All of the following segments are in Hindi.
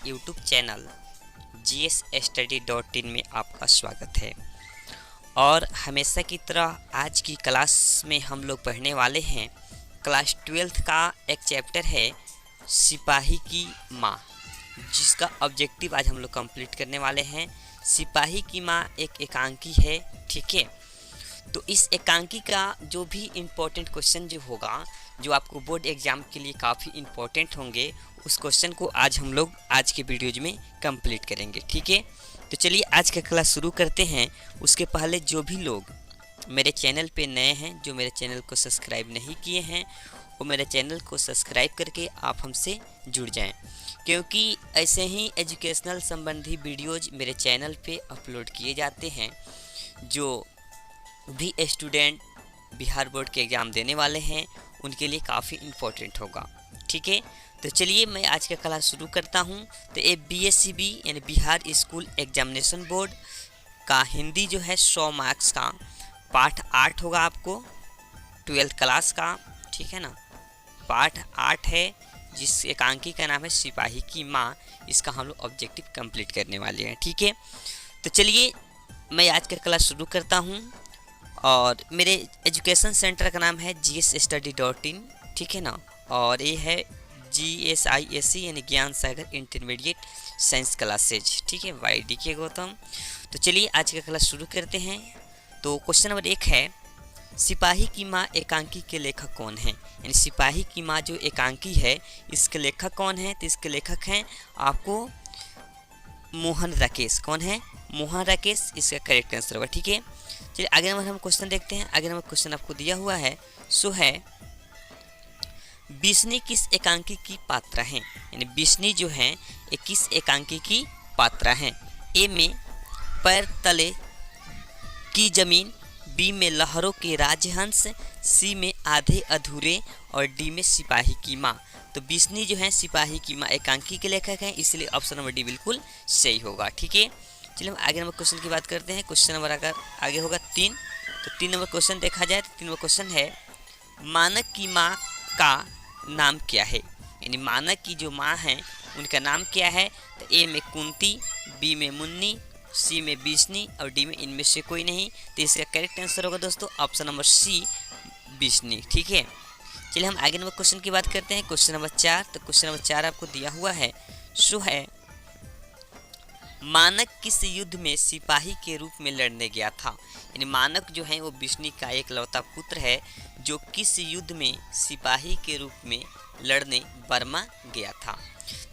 यूट्यूब चैनल GSStudy.in में आपका स्वागत है। और हमेशा की तरह आज की क्लास में हम लोग पढ़ने वाले हैं क्लास 12th का एक चैप्टर है सिपाही की माँ, जिसका ऑब्जेक्टिव आज हम लोग कंप्लीट करने वाले हैं। सिपाही की माँ एक एकांकी है, ठीक है। तो इस एकांकी का जो भी इम्पोर्टेंट क्वेश्चन जो होगा, जो आपको बोर्ड एग्ज़ाम के लिए काफ़ी इम्पोर्टेंट होंगे, उस क्वेश्चन को आज हम लोग आज के वीडियोज में कंप्लीट करेंगे, ठीक है। तो चलिए आज का क्लास शुरू करते हैं। उसके पहले जो भी लोग मेरे चैनल पे नए हैं, जो मेरे चैनल को सब्सक्राइब नहीं किए हैं, वो मेरे चैनल को सब्सक्राइब करके आप हमसे जुड़ जाएं, क्योंकि ऐसे ही एजुकेशनल संबंधी वीडियोज़ मेरे चैनल पे अपलोड किए जाते हैं। जो भी स्टूडेंट बिहार बोर्ड के एग्ज़ाम देने वाले हैं उनके लिए काफ़ी इम्पोर्टेंट होगा, ठीक है। तो चलिए मैं आज का क्लास शुरू करता हूं। तो ये BSCB यानी बिहार स्कूल एग्जामिनेशन बोर्ड का हिंदी जो है 100 मार्क्स का पाठ 8 होगा आपको 12th क्लास का, ठीक है ना। पाठ 8 है, जिस एकांकी का नाम है सिपाही की माँ। इसका हम लोग ऑब्जेक्टिव कंप्लीट करने वाले हैं, ठीक है। तो चलिए मैं आज का क्लास शुरू करता हूँ। और मेरे एजुकेशन सेंटर का नाम है GSStudy.in, ठीक है ना। और ये है GSISC यानी ज्ञान सागर इंटरमीडिएट साइंस क्लासेज, ठीक है, YDK गौतम। तो चलिए आज का क्लास शुरू करते हैं। तो क्वेश्चन नंबर 1 है, सिपाही की माँ एकांकी के लेखक कौन है। यानी सिपाही की माँ जो एकांकी है, इसके लेखक कौन है। तो इसके लेखक हैं आपको मोहन राकेश। कौन है? मोहन राकेश इसका करेक्ट आंसर होगा, ठीक है। चलिए आगे नंबर हम क्वेश्चन देखते हैं। आगे नंबर क्वेश्चन आपको दिया हुआ है, सो है बिस्नी किस एकांकी की पात्रा हैं। यानी बिस्नी जो है ये किस एकांकी की पात्रा हैं। ए में पैर तले की जमीन, बी में लहरों के राजहंस, सी में आधे अधूरे और डी में सिपाही की माँ। तो बिस्नी जो है सिपाही की माँ एकांकी के लेखक हैं, इसलिए ऑप्शन नंबर डी बिल्कुल सही होगा, ठीक है। चलिए हम आगे नंबर क्वेश्चन की बात करते हैं। क्वेश्चन नंबर अगर आगे होगा 3। तो 3 नंबर क्वेश्चन देखा जाए तो 3 नंबर क्वेश्चन है, मानक की माँ का नाम क्या है। यानी मानक की जो माँ है उनका नाम क्या है। तो ए में कुंती, बी में मुन्नी, सी में बिस्नी और डी में इनमें से कोई नहीं। तो इसका करेक्ट आंसर होगा दोस्तों ऑप्शन नंबर सी बिस्नी, ठीक है। चलिए हम आगे नंबर क्वेश्चन की बात करते हैं। Question number 4। तो क्वेश्चन नंबर 4 आपको दिया हुआ है, सो है मानक किस युद्ध में सिपाही के रूप में लड़ने गया था। यानी मानक जो है वो बिस्नी का एक लौता पुत्र है, जो किस युद्ध में सिपाही के रूप में लड़ने बर्मा गया था।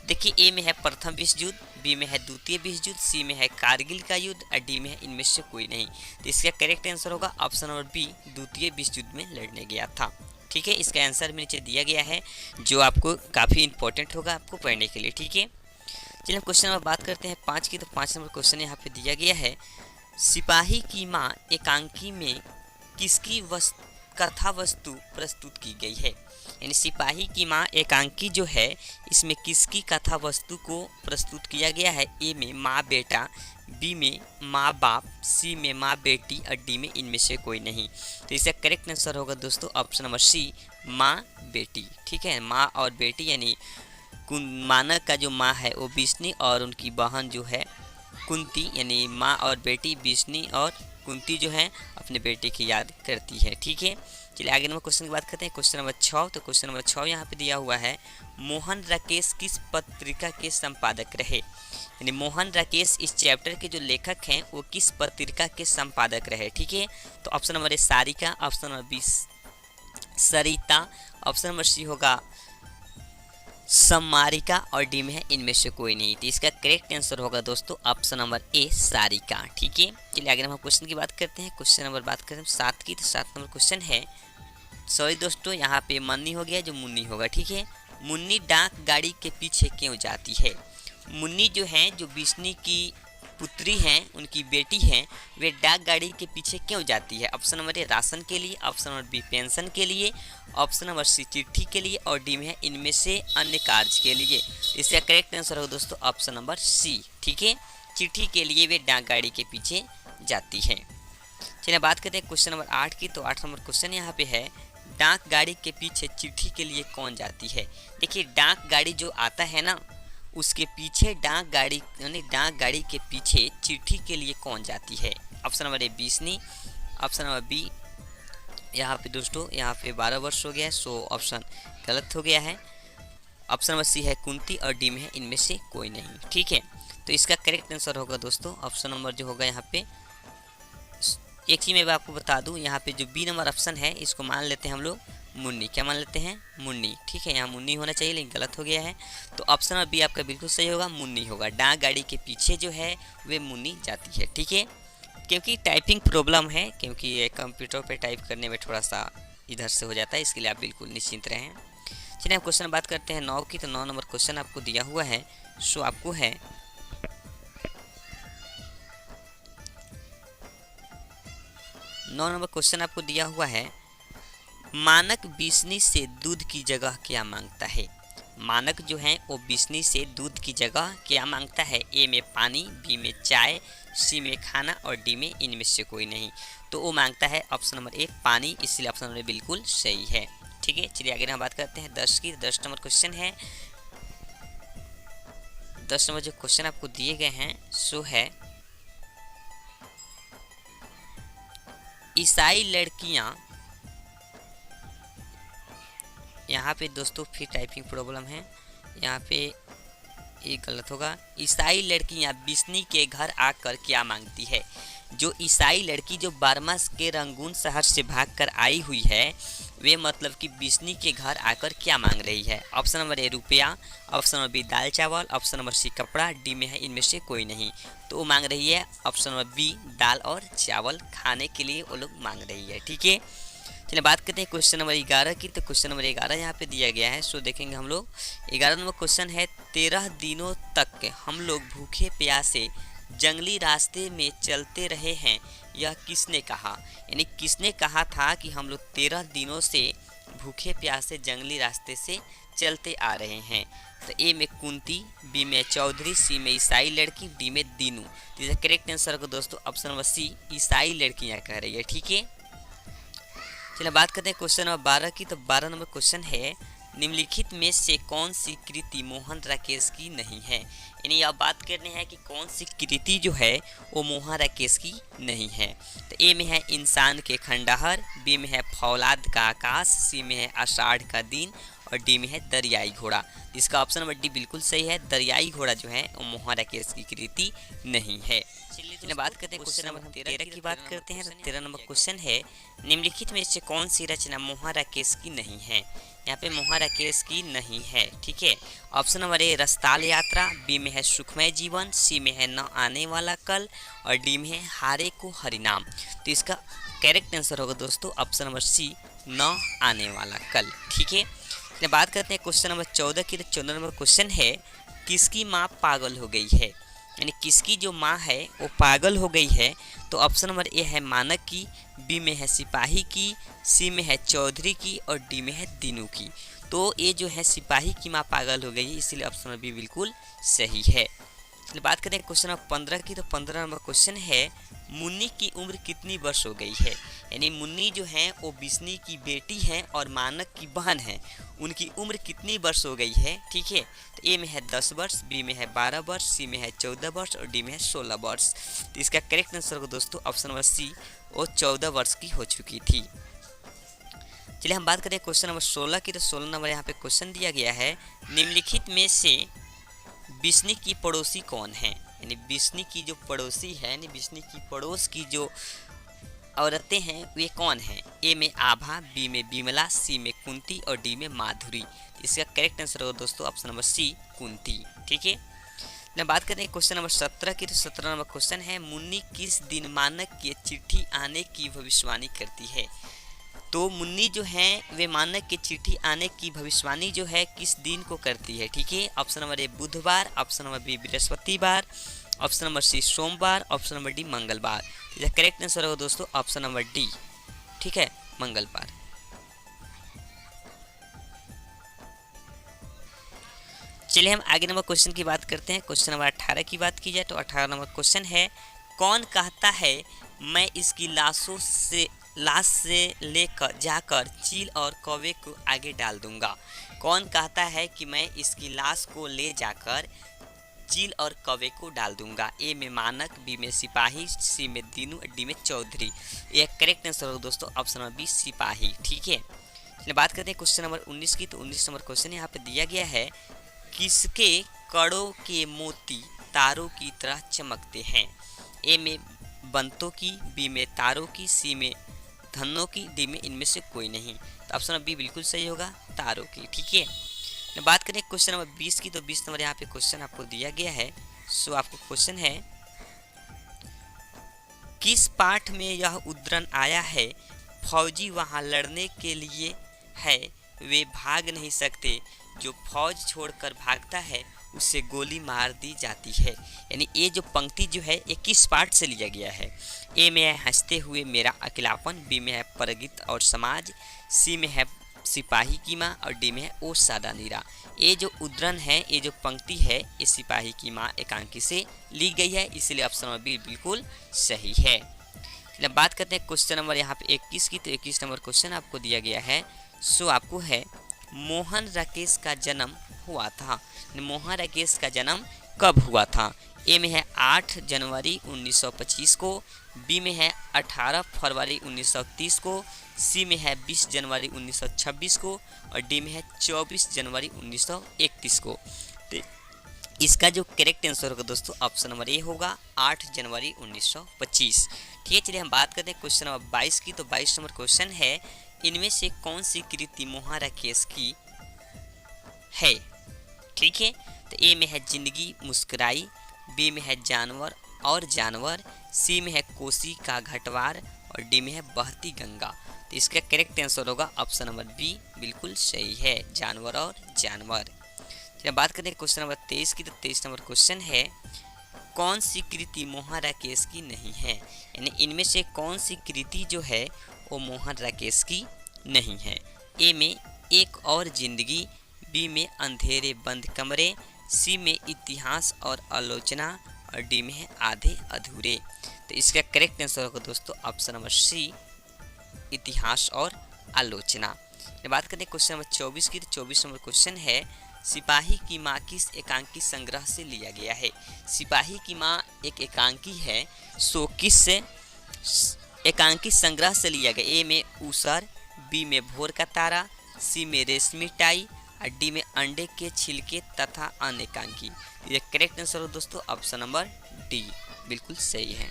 देखिए ए में है प्रथम विश्व युद्ध, बी में है द्वितीय विश्व युद्ध, सी में है कारगिल का युद्ध और डी में है इनमें से कोई नहीं। तो इसका करेक्ट आंसर होगा ऑप्शन नंबर बी, द्वितीय विश्व युद्ध में लड़ने गया था, ठीक है। इसका आंसर में नीचे दिया गया है, जो आपको काफ़ी इंपॉर्टेंट होगा आपको पढ़ने के लिए, ठीक है। चलिए हम क्वेश्चन नंबर बात करते हैं 5 की। तो 5 नंबर क्वेश्चन यहाँ पे दिया गया है, सिपाही की माँ एकांकी में किसकी कथा वस्तु प्रस्तुत की गई है। यानी सिपाही की माँ एकांकी जो है इसमें किसकी कथा वस्तु को प्रस्तुत किया गया है। ए में माँ बेटा, बी में माँ बाप, सी में माँ बेटी और डी में इनमें से कोई नहीं। तो इसका करेक्ट आंसर होगा दोस्तों ऑप्शन नंबर सी, माँ बेटी, ठीक है। माँ और बेटी यानी मानक का जो माँ है वो बिस्नी और उनकी बहन जो है कुंती, यानी माँ और बेटी बिस्नी और कुंती जो है अपने बेटे की याद करती है, ठीक है। चलिए आगे नंबर क्वेश्चन की बात करते हैं। Question number 6। तो क्वेश्चन नंबर 6 यहाँ पे दिया हुआ है, मोहन राकेश किस पत्रिका के संपादक रहे। यानी मोहन राकेश इस चैप्टर के जो लेखक हैं वो किस पत्रिका के संपादक रहे, ठीक है। तो option number A Sarika, option number B Sarita, option number C होगा सम्मारिका और डी में है इनमें से कोई नहीं। तो इसका करेक्ट आंसर होगा दोस्तों ऑप्शन नंबर ए सारिका, ठीक है। चलिए आगे हम क्वेश्चन की बात करते हैं। क्वेश्चन नंबर बात करते हैं 7 की। तो 7 नंबर क्वेश्चन है, सॉरी दोस्तों यहाँ पे मन्नी हो गया, जो मुन्नी होगा, ठीक है। मुन्नी डाक गाड़ी के पीछे क्यों जाती है। मुन्नी जो है जो बिस्नी की पुत्री हैं, उनकी बेटी हैं, वे डाक गाड़ी के पीछे क्यों जाती है। ऑप्शन नंबर ए राशन के लिए, ऑप्शन नंबर बी पेंशन के लिए, ऑप्शन नंबर सी चिट्ठी के लिए और डी में है इनमें से अन्य कार्य के लिए। इसका करेक्ट आंसर होगा दोस्तों ऑप्शन नंबर सी, ठीक है। चिट्ठी के लिए वे डाक गाड़ी के पीछे जाती है। चलिए बात करते हैं क्वेश्चन नंबर 8 की। तो 8 नंबर क्वेश्चन यहाँ पे है, डाक गाड़ी के पीछे चिट्ठी के लिए कौन जाती है। देखिए डाक गाड़ी जो आता है ना, उसके पीछे डाक गाड़ी यानी डाक गाड़ी के पीछे चिट्ठी के लिए कौन जाती है? ऑप्शन नंबर ए बिस्नी, ऑप्शन नंबर बी यहाँ पे दोस्तों यहाँ पे 12 वर्ष हो गया है, सो ऑप्शन गलत हो गया है। ऑप्शन नंबर सी है कुंती और डी में है इनमें से कोई नहीं। ठीक है, तो इसका करेक्ट आंसर होगा दोस्तों ऑप्शन नंबर जो होगा यहाँ पे। एक चीज़ मैं आपको बता दूं, यहाँ पे जो बी नंबर ऑप्शन है इसको मान लेते हैं हम लोग मुन्नी। क्या मान लेते हैं? मुन्नी। ठीक है, यहाँ मुन्नी होना चाहिए लेकिन गलत हो गया है, तो ऑप्शन नंबर बी आपका बिल्कुल सही होगा, मुन्नी होगा। डाक गाड़ी के पीछे जो है वे मुन्नी जाती है। ठीक है, क्योंकि टाइपिंग प्रॉब्लम है, क्योंकि ये कंप्यूटर पे टाइप करने में थोड़ा सा इधर से हो जाता है, इसके लिए आप बिल्कुल निश्चिंत रहें। चलिए हम क्वेश्चन बात करते हैं 9 की। तो 9 नंबर क्वेश्चन आपको दिया हुआ है, सो आपको है 9 नंबर क्वेश्चन आपको दिया हुआ है, मानक बिस्नी से दूध की जगह क्या मांगता है? मानक जो है वो बिस्नी से दूध की जगह क्या मांगता है? ए में पानी, बी में चाय, सी में खाना और डी में इनमें से कोई नहीं। तो वो मांगता है ऑप्शन नंबर ए पानी, इसलिए ऑप्शन नंबर बिल्कुल सही है। ठीक है, चलिए आगे हम बात करते हैं 10 की। 10 नंबर क्वेश्चन है, 10 नंबर जो क्वेश्चन आपको दिए गए हैं सो है, ईसाई लड़कियां, यहाँ पे दोस्तों फिर टाइपिंग प्रॉब्लम है, यहाँ पे ये गलत होगा। ईसाई लड़कियां बिस्नी के घर आकर क्या मांगती है? जो ईसाई लड़की जो बर्मा के रंगून शहर से भागकर आई हुई है, वे मतलब कि बिस्नी के घर आकर क्या मांग रही है? ऑप्शन नंबर ए रुपया, ऑप्शन नंबर बी दाल चावल, ऑप्शन नंबर सी कपड़ा, डी में है इनमें से कोई नहीं। तो वो मांग रही है ऑप्शन नंबर बी दाल और चावल, खाने के लिए वो लोग मांग रही है। ठीक है, चलिए बात करते हैं क्वेश्चन नंबर 11 की। तो क्वेश्चन नंबर 11 यहाँ पे दिया गया है, सो देखेंगे हम लोग। 11 नंबर क्वेश्चन है, 13 दिनों तक हम लोग भूखे प्यासे जंगली रास्ते में चलते रहे हैं, यह किसने कहा? यानी किसने कहा था कि हम लोग 13 दिनों से भूखे प्यासे जंगली रास्ते से चलते आ रहे हैं? तो ए में कुंती, बी में चौधरी, सी में ईसाई लड़की, डी में दीनू। तो इसका करेक्ट आंसर को दोस्तों ऑप्शन नंबर सी ईसाई लड़कियाँ कह रही है। ठीक है, चलिए बात करते हैं क्वेश्चन नंबर 12 की। तो 12 नंबर क्वेश्चन है, निम्नलिखित में से कौन सी कृति मोहन राकेश की नहीं है? यानी आप बात करने हैं कि कौन सी कृति जो है वो मोहन राकेश की नहीं है। तो ए में है इंसान के खंडहर, बी में है फौलाद का आकाश, सी में है आषाढ़ का दिन और डी में है दरियाई घोड़ा। इसका ऑप्शन नंबर डी बिल्कुल सही है, दरियाई घोड़ा जो है वो मोहन राकेश की कृति नहीं है। चलिए बात करते हैं क्वेश्चन नंबर 13 की बात करते हैं। तो 13 नंबर क्वेश्चन है, निम्नलिखित में से कौन सी रचना मोहन राकेश की नहीं है? यहाँ पे मोहन राकेश की नहीं है। ठीक है, ऑप्शन नंबर ए रसताल यात्रा, बी में है सुखमय जीवन, सी में है न आने वाला कल और डी में है हारे को हरिनाम। तो इसका करेक्ट आंसर होगा दोस्तों ऑप्शन नंबर सी न आने वाला कल। ठीक है, चलिए बात करते हैं क्वेश्चन नंबर 14 की। तो 14 नंबर क्वेश्चन है, किसकी माँ पागल हो गई है? यानी किसकी जो माँ है वो पागल हो गई है? तो ऑप्शन नंबर ए है मानक की, बी में है सिपाही की, सी में है चौधरी की और डी में है दीनू की। तो ये जो है सिपाही की माँ पागल हो गई है, इसीलिए ऑप्शन नंबर बी बिल्कुल सही है। चलिए बात करते हैं क्वेश्चन नंबर 15 की। तो 15 नंबर क्वेश्चन है, मुन्नी की उम्र कितनी वर्ष हो गई है? यानी मुन्नी जो है वो बिस्नी की बेटी है और मानक की बहन है, उनकी उम्र कितनी वर्ष हो गई है? ठीक है, तो ए में है 10 वर्ष, बी में है 12 वर्ष, सी में है 14 वर्ष और डी में है 16 वर्ष। तो इसका करेक्ट आंसर को दोस्तों ऑप्शन नंबर सी वो 14 वर्ष की हो चुकी थी। चलिए हम बात करें क्वेश्चन नंबर 16 की। तो 16 नंबर यहाँ पे क्वेश्चन दिया गया है, निम्नलिखित में से बिस्नी की पड़ोसी कौन है? यानी बिस्नी की जो पड़ोसी है, यानी बिस्नी की पड़ोस की जो औरतें हैं वे कौन हैं? ए में आभा, बी में बिमला, सी में कुंती और डी में माधुरी। इसका करेक्ट आंसर होगा दोस्तों ऑप्शन नंबर सी कुंती। ठीक है, मैं बात करते हैं क्वेश्चन नंबर 17 की। तो 17 नंबर क्वेश्चन है, मुन्नी किस दिन मानक की चिट्ठी आने की भविष्यवाणी करती है? तो मुन्नी जो है वे मानक की चिट्ठी आने की भविष्यवाणी जो है किस दिन को करती है? ठीक है, ऑप्शन नंबर ए बुधवार, ऑप्शन नंबर बी बृहस्पतिवार, ऑप्शन नंबर सी सोमवार, ऑप्शन नंबर डी मंगलवार। इसका करेक्ट आंसर होगा दोस्तों ऑप्शन नंबर डी। ठीक है, मंगलवार। चलिए हम आगे नंबर क्वेश्चन की बात करते हैं। क्वेश्चन नंबर 18 की बात की जाए तो 18 नंबर क्वेश्चन है, कौन कहता है मैं इसकी लाश से लेकर जाकर चील और कौवे को आगे डाल दूंगा? कौन कहता है कि मैं इसकी लाश को ले जाकर चील और कौवे को डाल दूंगा? ए में मानक, बी में सिपाही, सी में दीनू, डी में चौधरी। यह करेक्ट आंसर होगा दोस्तों ऑप्शन नंबर बी सिपाही। ठीक है, चलिए बात करते हैं क्वेश्चन नंबर 19 की। तो 19 नंबर क्वेश्चन यहाँ पे दिया गया है, किसके कड़ों के मोती तारों की तरह चमकते हैं? ए में बंतों की, बी में तारों की, सी में धनों की, डी में इनमें से कोई नहीं। तो ऑप्शन नंबर बी बिल्कुल सही होगा, तारों की। ठीक है, बात करें क्वेश्चन नंबर 20 की। तो 20 नंबर यहाँ पे क्वेश्चन आपको दिया गया है। सो आपको क्वेश्चन है, किस पाठ में यह उद्धरण आया है, फौजी वहां लड़ने के लिए है, वे भाग नहीं सकते, जो फौज छोड़कर भागता है उसे गोली मार दी जाती है। यानी ये जो पंक्ति जो है ये किस पाठ से लिया गया है? ए में है हंसते हुए मेरा अकेलापन, बी में है परगित और समाज, सी में है सिपाही की माँ और डी में है ओ सादा नीरा। ये जो उद्धरण है, ये जो पंक्ति है, ये सिपाही की माँ एकांकी से ली गई है, इसलिए ऑप्शन नंबर बी बिल्कुल सही है। चलिए बात करते हैं क्वेश्चन नंबर यहाँ पे 21 की। तो 21 नंबर क्वेश्चन आपको दिया गया है। सो आपको है, मोहन राकेश का जन्म हुआ था, मोहन राकेश का जन्म कब हुआ था? ए में है 8 जनवरी 1925 को, बी में है 18 फरवरी 1930 को, सी में है 20 जनवरी 1926 को और डी में है 24 जनवरी 1931 को। तो इसका जो करेक्ट आंसर होगा दोस्तों ऑप्शन नंबर ए होगा, 8 जनवरी 1925। ठीक है, चलिए हम बात करते हैं क्वेश्चन नंबर 22 की। तो 22 नंबर क्वेश्चन है, इनमें से कौन सी कृति मोहन राकेश की है? ठीक है, तो ए में है जिंदगी मुस्कुराई, बी में है जानवर और जानवर, सी में है कोसी का घटवार और डी में है बहती गंगा। तो इसका करेक्ट आंसर होगा ऑप्शन नंबर बी बिल्कुल सही है, जानवर और जानवर। चलिए बात करते हैं क्वेश्चन नंबर 23 की। तो 23 नंबर क्वेश्चन है, कौन सी कृति मोहन राकेश की नहीं है? यानी इनमें से कौन सी कृति जो है वो मोहन राकेश की नहीं है? ए में एक और जिंदगी, बी में अंधेरे बंद कमरे, सी में इतिहास और आलोचना और डी में है आधे अधूरे। तो इसका करेक्ट आंसर होगा दोस्तों ऑप्शन नंबर सी, इतिहास और आलोचना। बात करें क्वेश्चन नंबर 24 की। तो 24 नंबर क्वेश्चन है, सिपाही की माँ किस एकांकी संग्रह से लिया गया है? सिपाही की माँ एक एकांकी है, सो किस से एकांकी संग्रह से लिया गया? ए में ऊसर, बी में भोर का तारा, सी में रेशमी टाई और डी में अंडे के छिलके तथा अन्य एकांकी। ये करेक्ट आंसर हो दोस्तों ऑप्शन नंबर डी बिल्कुल सही है।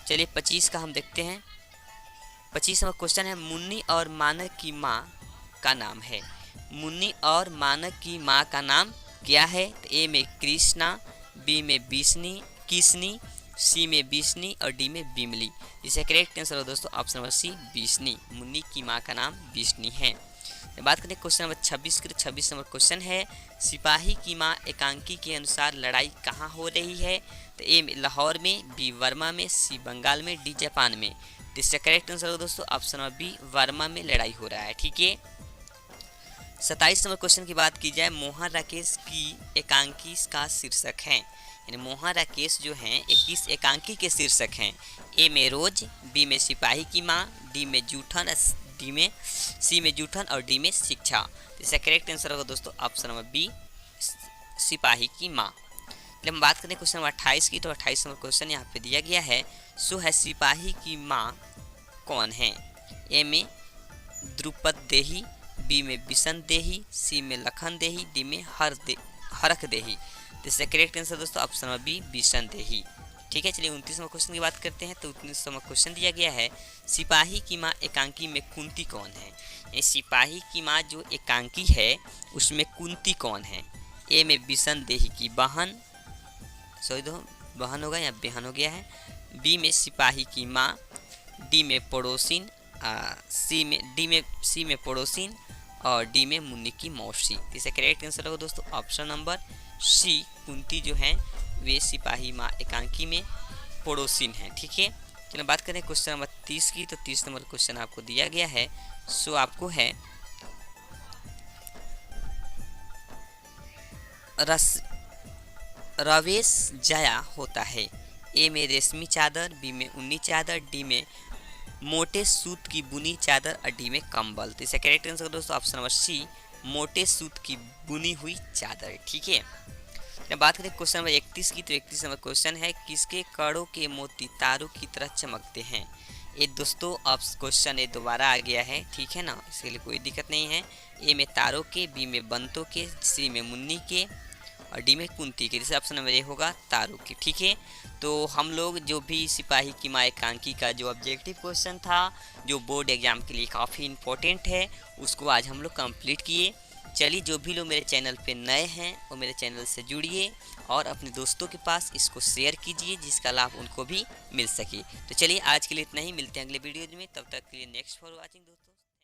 चलिए 25 का हम देखते हैं। 25 नंबर क्वेश्चन है, मुन्नी और मानक की माँ का नाम है। मुन्नी और मानक की माँ का नाम क्या है? तो ए में कृष्णा, बी में बिस्नी किसनी, सी में बिस्नी और डी में बिमली। इसका करेक्ट आंसर हो दोस्तों ऑप्शन नंबर सी, बिस्नी। मुन्नी की माँ का नाम बिस्नी है। बात करें क्वेश्चन नंबर 26 की। तो 26 नंबर क्वेश्चन है, सिपाही की माँ एकांकी के अनुसार लड़ाई कहाँ हो रही है? तो ए में लाहौर में, बी वर्मा में, सी बंगाल में, डी जापान में। तो इसका करेक्ट आंसर हो दोस्तों ऑप्शन नंबर बी, वर्मा में लड़ाई हो रहा है। ठीक है, 27 नंबर क्वेश्चन की बात की जाए, मोहन राकेश की एकांकी का शीर्षक है। यानी मोहन राकेश जो हैं 21 एकांकी के शीर्षक हैं। ए में रोज, बी में सिपाही की माँ, डी में जूठन, डी में सी में जूठन और डी में शिक्षा। तो इसका करेक्ट आंसर होगा दोस्तों ऑप्शन नंबर बी, सिपाही की माँ। जब हम बात करें क्वेश्चन नंबर 28 की। तो 28 नंबर क्वेश्चन यहाँ पे दिया गया है, सो है सिपाही की माँ कौन है? ए में द्रुपद देही, बी में बिशन देही, सी में लखन देही, डी में हरख देही। तो इसका करेक्ट आंसर दोस्तों ऑप्शन नंबर बी, बिशन देही। ठीक है, चलिए 29 नंबर क्वेश्चन की बात करते हैं। तो 29 नंबर क्वेश्चन दिया गया है, सिपाही की माँ एकांकी में कुंती कौन है? ये सिपाही की माँ जो एकांकी है उसमें कुंती कौन है? ए में बिशन देही की बहन, सॉरी दो बहन होगा या बेहन हो गया है, बी में सिपाही की माँ, डी में पड़ोसिन, सी में पड़ोसिन और डी में मुन्नी की मौसी। इसका करेक्ट आंसर होगा दोस्तों ऑप्शन नंबर सी, कुंती जो है वे सिपाही माँ एकांकी में पड़ोसिन है। ठीक है, चलिए बात करें क्वेश्चन नंबर 30 की। तो 30 नंबर क्वेश्चन आपको दिया गया है, सो आपको है रवेश जया होता है। ए में रेशमी चादर, बी में ऊनी चादर, डी में मोटे सूत की बुनी चादर और डी में कंबल। तो इसका करेक्ट आंसर दोस्तों ऑप्शन नंबर सी, मोटे सूत की बुनी हुई चादर। ठीक है, जब बात करें क्वेश्चन नंबर 31 की, तो 31 नंबर क्वेश्चन है किसके कड़ों के मोती तारों की तरह चमकते हैं। ये दोस्तों अब क्वेश्चन ये दोबारा आ गया है, ठीक है ना, इसके लिए कोई दिक्कत नहीं है। ए में तारों के, बी में बंतों के, सी में मुन्नी के और डी में कुंती के। जैसे ऑप्शन नंबर ए होगा तारों के। ठीक है, तो हम लोग जो भी सिपाही की माँ एकांकी का जो ऑब्जेक्टिव क्वेश्चन था, जो बोर्ड एग्जाम के लिए काफ़ी इम्पोर्टेंट है, उसको आज हम लोग कंप्लीट किए। चलिए, जो भी लोग मेरे चैनल पे नए हैं वो मेरे चैनल से जुड़िए और अपने दोस्तों के पास इसको शेयर कीजिए, जिसका लाभ उनको भी मिल सके। तो चलिए, आज के लिए इतना ही, मिलते हैं अगले वीडियो में, तब तक के लिए नेक्स्ट फॉर वॉचिंग दोस्तों।